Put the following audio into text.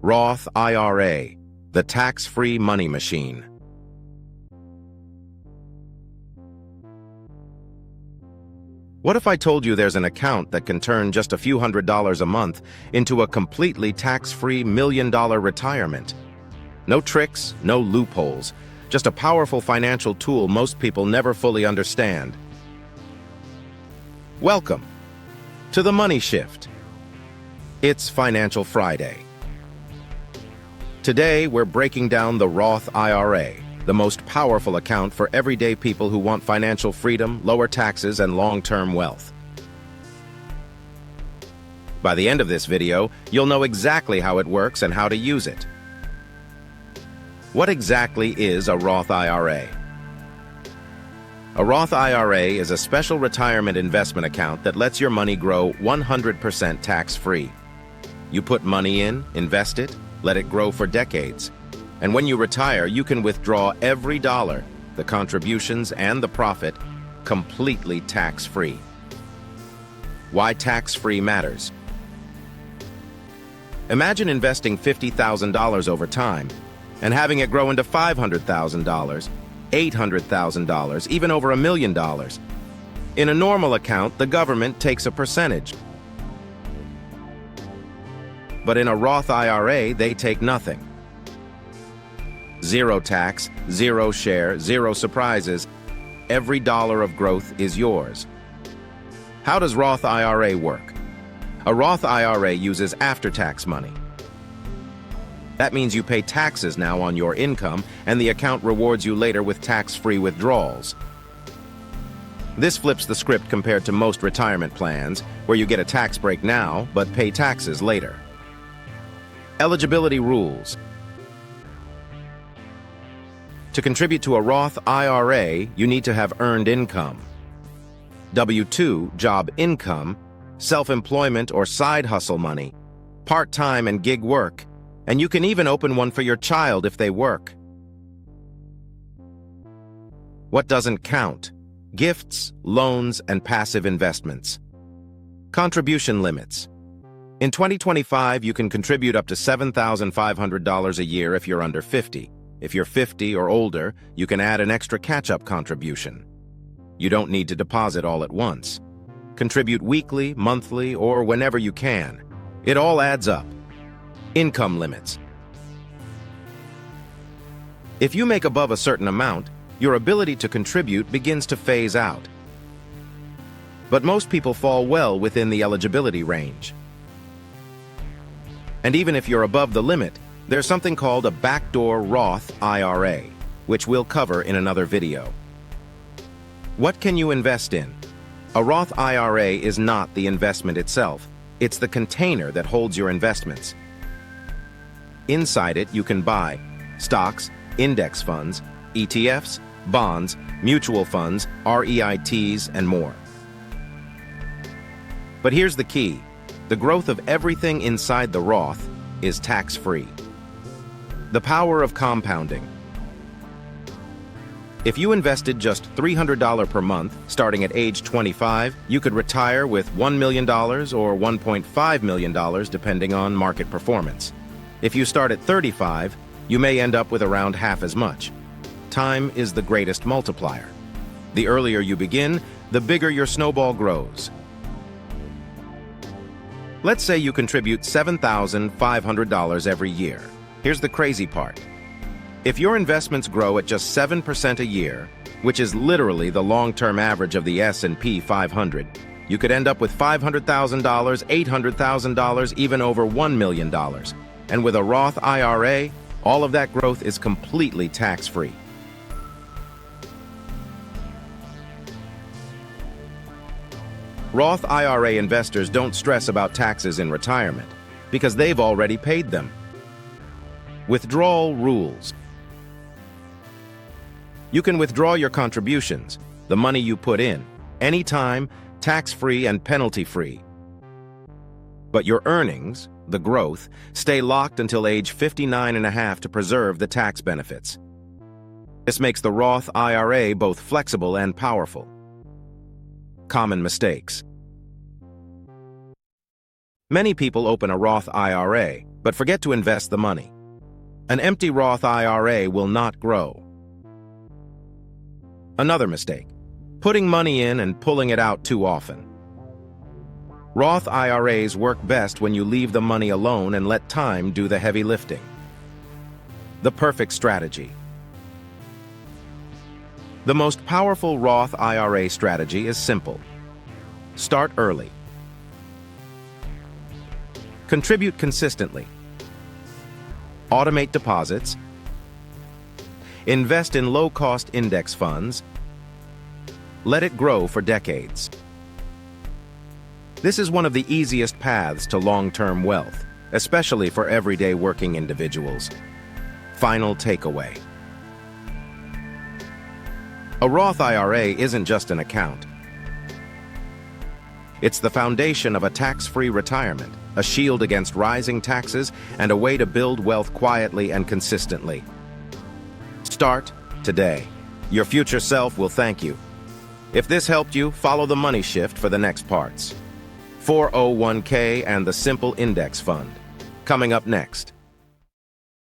Roth IRA, the tax-free money machine. What if I told you there's an account that can turn just a few $100s a month into a completely tax-free $1,000,000 retirement? No tricks, no loopholes, just a powerful financial tool most people never fully understand. Welcome to the Money Shift. It's Financial Friday. Today, we're breaking down the Roth IRA, the most powerful account for everyday people who want financial freedom, lower taxes, and long-term wealth. By the end of this video, you'll know exactly how it works and how to use it. What exactly is a Roth IRA? A Roth IRA is a special retirement investment account that lets your money grow 100% tax-free. You put money in, invest it, let it grow for decades. And when you retire, you can withdraw every dollar, the contributions and the profit, completely tax-free. Why tax-free matters. Imagine investing $50,000 over time and having it grow into $500,000, $800,000, even over $1 million. In a normal account, the government takes a percentage. But in a Roth IRA, they take nothing. Zero tax, zero share, zero surprises. Every dollar of growth is yours. How does Roth IRA work? A Roth IRA uses after-tax money. That means you pay taxes now on your income, and the account rewards you later with tax-free withdrawals. This flips the script compared to most retirement plans, where you get a tax break now, but pay taxes later. Eligibility rules. To contribute to a Roth IRA, you need to have earned income, W-2 job income, self-employment or side hustle money, part-time and gig work, and you can even open one for your child if they work. What doesn't count? Gifts, loans, and passive investments. Contribution limits. In 2025, you can contribute up to $7,500 a year if you're under 50. If you're 50 or older, you can add an extra catch-up contribution. You don't need to deposit all at once. Contribute weekly, monthly, or whenever you can. It all adds up. Income limits. If you make above a certain amount, your ability to contribute begins to phase out. But most people fall well within the eligibility range. And even if you're above the limit, there's something called a backdoor Roth IRA, which we'll cover in another video. What can you invest in? A Roth IRA is not the investment itself. It's the container that holds your investments. Inside it, you can buy stocks, index funds, ETFs, bonds, mutual funds, REITs, and more. But here's the key. The growth of everything inside the Roth is tax-free. The power of compounding. If you invested just $300 per month, starting at age 25, you could retire with $1 million or $1.5 million, depending on market performance. If you start at 35, you may end up with around half as much. Time is the greatest multiplier. The earlier you begin, the bigger your snowball grows. Let's say you contribute $7,500 every year. Here's the crazy part. If your investments grow at just 7% a year, which is literally the long-term average of the S&P 500, you could end up with $500,000, $800,000, even over $1 million. And with a Roth IRA, all of that growth is completely tax-free. Roth IRA investors don't stress about taxes in retirement because they've already paid them. Withdrawal rules. You can withdraw your contributions, the money you put in, anytime, tax-free and penalty-free. But your earnings, the growth, stay locked until age 59.5 to preserve the tax benefits. This makes the Roth IRA both flexible and powerful. Common mistakes. Many people open a Roth IRA, but forget to invest the money. An empty Roth IRA will not grow. Another mistake: putting money in and pulling it out too often. Roth IRAs work best when you leave the money alone and let time do the heavy lifting. The perfect strategy. The most powerful Roth IRA strategy is simple. Start early. Contribute consistently. Automate deposits. Invest in low-cost index funds. Let it grow for decades. This is one of the easiest paths to long-term wealth, especially for everyday working individuals. Final takeaway. A Roth IRA isn't just an account. It's the foundation of a tax-free retirement, a shield against rising taxes, and a way to build wealth quietly and consistently. Start today. Your future self will thank you. If this helped you, follow the money shift for the next parts. 401k and the Simple Index Fund. Coming up next.